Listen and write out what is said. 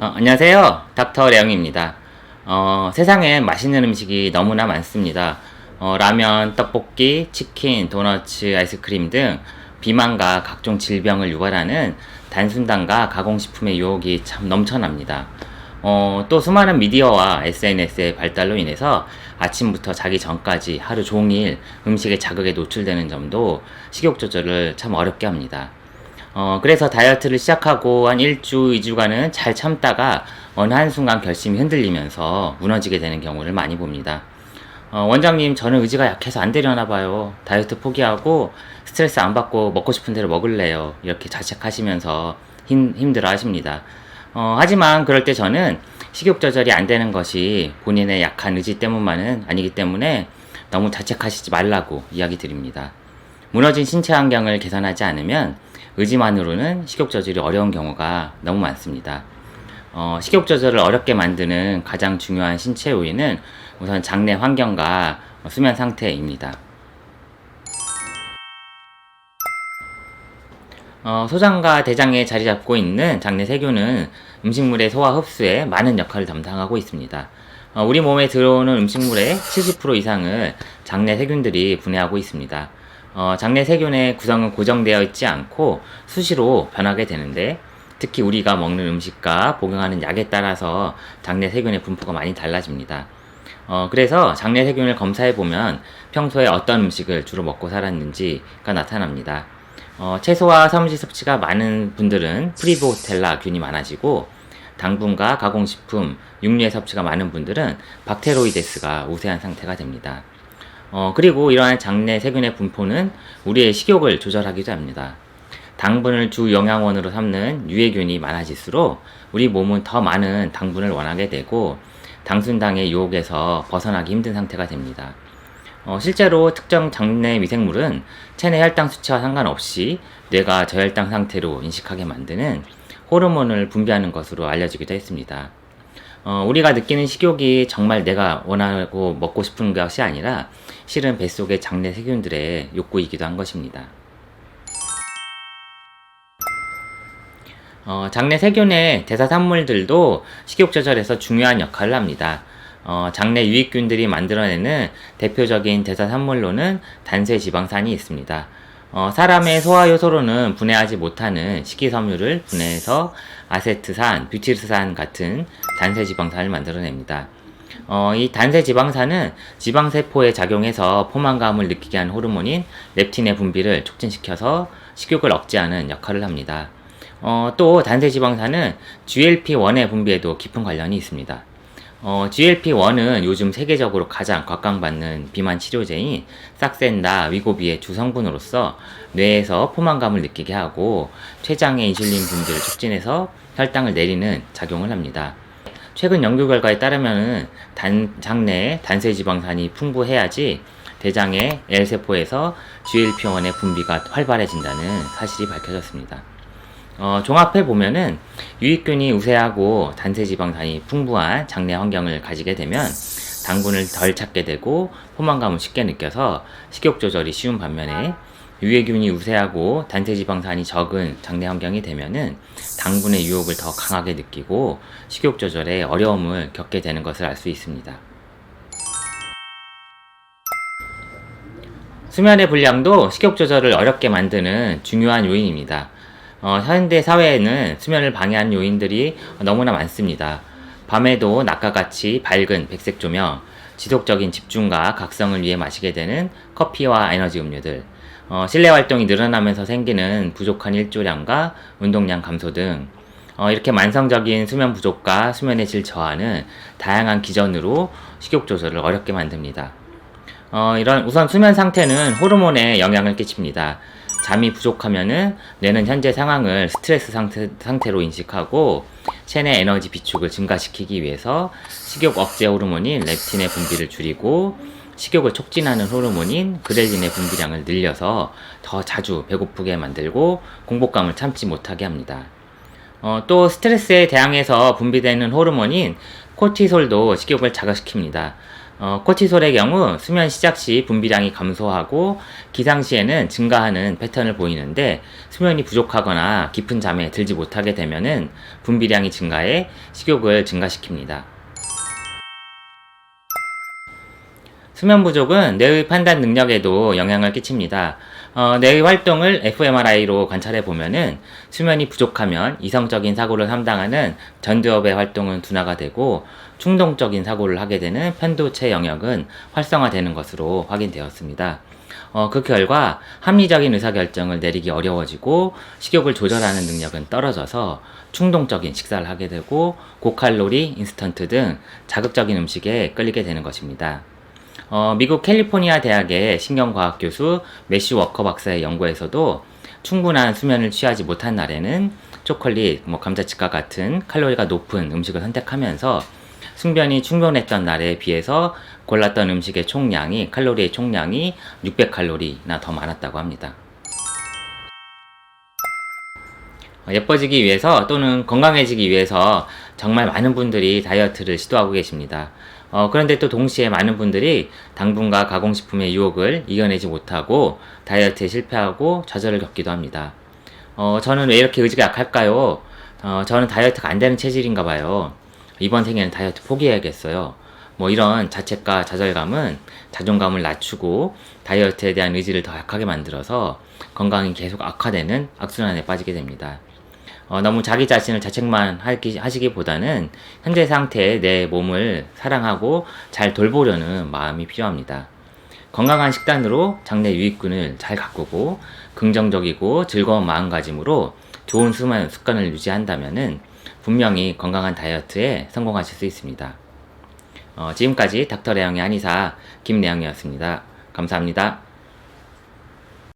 안녕하세요. 닥터 레영입니다. 세상에 맛있는 음식이 너무나 많습니다. 라면, 떡볶이, 치킨, 도너츠, 아이스크림 등 비만과 각종 질병을 유발하는 단순당과 가공식품의 유혹이 참 넘쳐납니다. 또 수많은 미디어와 SNS의 발달로 인해서 아침부터 자기 전까지 하루 종일 음식의 자극에 노출되는 점도 식욕 조절을 참 어렵게 합니다. 그래서 다이어트를 시작하고 한 1주, 2주간은 잘 참다가 어느 한순간 결심이 흔들리면서 무너지게 되는 경우를 많이 봅니다. 원장님, 저는 의지가 약해서 안 되려나 봐요. 다이어트 포기하고 스트레스 안 받고 먹고 싶은 대로 먹을래요. 이렇게 자책하시면서 힘들어 하십니다. 하지만 그럴 때 저는 식욕 조절이 안 되는 것이 본인의 약한 의지 때문만은 아니기 때문에 너무 자책하시지 말라고 이야기 드립니다. 무너진 신체 환경을 개선하지 않으면 의지만으로는 식욕 조절이 어려운 경우가 너무 많습니다. 식욕 조절을 어렵게 만드는 가장 중요한 신체 요인은 우선 장내 환경과 수면 상태입니다. 소장과 대장에 자리 잡고 있는 장내 세균은 음식물의 소화 흡수에 많은 역할을 담당하고 있습니다. 우리 몸에 들어오는 음식물의 70% 이상을 장내 세균들이 분해하고 있습니다. 장내 세균의 구성은 고정되어 있지 않고 수시로 변하게 되는데, 특히 우리가 먹는 음식과 복용하는 약에 따라서 장내 세균의 분포가 많이 달라집니다. 그래서 장내 세균을 검사해보면 평소에 어떤 음식을 주로 먹고 살았는지가 나타납니다. 채소와 섬유질 섭취가 많은 분들은 프리보텔라 균이 많아지고, 당분과 가공식품, 육류의 섭취가 많은 분들은 박테로이데스가 우세한 상태가 됩니다. 그리고 이러한 장내 세균의 분포는 우리의 식욕을 조절하기도 합니다. 당분을 주 영양원으로 삼는 유해균이 많아질수록 우리 몸은 더 많은 당분을 원하게 되고 당순당의 유혹에서 벗어나기 힘든 상태가 됩니다. 실제로 특정 장내 미생물은 체내 혈당 수치와 상관없이 뇌가 저혈당 상태로 인식하게 만드는 호르몬을 분비하는 것으로 알려지기도 했습니다. 우리가 느끼는 식욕이 정말 내가 원하고 먹고 싶은 것이 아니라 실은 뱃속의 장내 세균들의 욕구이기도 한 것입니다. 장내 세균의 대사산물들도 식욕 조절에서 중요한 역할을 합니다. 장내 유익균들이 만들어내는 대표적인 대사산물로는 단세지방산이 있습니다. 사람의 소화 요소로는 분해하지 못하는 식이섬유를 분해해서 아세트산, 뷰티르산 같은 단세지방산을 만들어냅니다. 이 단세지방산은 지방세포에 작용해서 포만감을 느끼게 하는 호르몬인 렙틴의 분비를 촉진시켜서 식욕을 억제하는 역할을 합니다. 또 단세지방산은 GLP-1의 분비에도 깊은 관련이 있습니다. GLP-1은 요즘 세계적으로 가장 각광받는 비만 치료제인 삭센다, 위고비의 주성분으로서 뇌에서 포만감을 느끼게 하고 췌장의 인슐린 분비를 촉진해서 혈당을 내리는 작용을 합니다. 최근 연구 결과에 따르면 장내에 단세지방산이 풍부해야지 대장의 L세포에서 GLP-1의 분비가 활발해진다는 사실이 밝혀졌습니다. 종합해보면은 유익균이 우세하고 단세지방산이 풍부한 장내 환경을 가지게 되면 당분을 덜 찾게 되고 포만감을 쉽게 느껴서 식욕 조절이 쉬운 반면에, 유해균이 우세하고 단세지방산이 적은 장내 환경이 되면은 당분의 유혹을 더 강하게 느끼고 식욕 조절에 어려움을 겪게 되는 것을 알 수 있습니다. 수면의 불량도 식욕 조절을 어렵게 만드는 중요한 요인입니다. 현대 사회에는 수면을 방해하는 요인들이 너무나 많습니다. 밤에도 낮과 같이 밝은 백색 조명, 지속적인 집중과 각성을 위해 마시게 되는 커피와 에너지 음료들, 실내 활동이 늘어나면서 생기는 부족한 일조량과 운동량 감소 등 이렇게 만성적인 수면 부족과 수면의 질 저하는 다양한 기전으로 식욕 조절을 어렵게 만듭니다. 우선 수면 상태는 호르몬에 영향을 끼칩니다. 잠이 부족하면은 뇌는 현재 상황을 스트레스 상태로 인식하고 체내 에너지 비축을 증가시키기 위해서 식욕 억제 호르몬인 렙틴의 분비를 줄이고 식욕을 촉진하는 호르몬인 그렐린의 분비량을 늘려서 더 자주 배고프게 만들고 공복감을 참지 못하게 합니다. 또 스트레스에 대항해서 분비되는 호르몬인 코티솔도 식욕을 자극시킵니다. 코티솔의 경우 수면 시작 시 분비량이 감소하고 기상 시에는 증가하는 패턴을 보이는데 수면이 부족하거나 깊은 잠에 들지 못하게 되면은 분비량이 증가해 식욕을 증가시킵니다. 수면 부족은 뇌의 판단 능력에도 영향을 끼칩니다. 뇌의 활동을 fMRI로 관찰해 보면은 수면이 부족하면 이성적인 사고를 담당하는 전두엽의 활동은 둔화가 되고 충동적인 사고를 하게 되는 편도체 영역은 활성화되는 것으로 확인되었습니다. 그 결과 합리적인 의사결정을 내리기 어려워지고 식욕을 조절하는 능력은 떨어져서 충동적인 식사를 하게 되고 고칼로리, 인스턴트 등 자극적인 음식에 끌리게 되는 것입니다. 미국 캘리포니아 대학의 신경과학 교수 매슈 워커 박사의 연구에서도 충분한 수면을 취하지 못한 날에는 초콜릿, 감자칩과 같은 칼로리가 높은 음식을 선택하면서 숙면이 충분했던 날에 비해서 골랐던 음식의 총량이 칼로리의 총량이 600칼로리나 더 많았다고 합니다. 예뻐지기 위해서 또는 건강해지기 위해서 정말 많은 분들이 다이어트를 시도하고 계십니다. 그런데 또 동시에 많은 분들이 당분과 가공식품의 유혹을 이겨내지 못하고 다이어트에 실패하고 좌절을 겪기도 합니다. 저는 왜 이렇게 의지가 약할까요? 저는 다이어트가 안 되는 체질인가 봐요. 이번 생에는 다이어트 포기해야겠어요. 이런 자책과 좌절감은 자존감을 낮추고 다이어트에 대한 의지를 더 약하게 만들어서 건강이 계속 악화되는 악순환에 빠지게 됩니다. 너무 자기 자신을 자책만 하시기보다는 현재 상태의 내 몸을 사랑하고 잘 돌보려는 마음이 필요합니다. 건강한 식단으로 장내 유익균을 잘 가꾸고 긍정적이고 즐거운 마음가짐으로 좋은 수면 습관을 유지한다면은 분명히 건강한 다이어트에 성공하실 수 있습니다. 지금까지 닥터 레영의 한의사 김래영이었습니다. 감사합니다.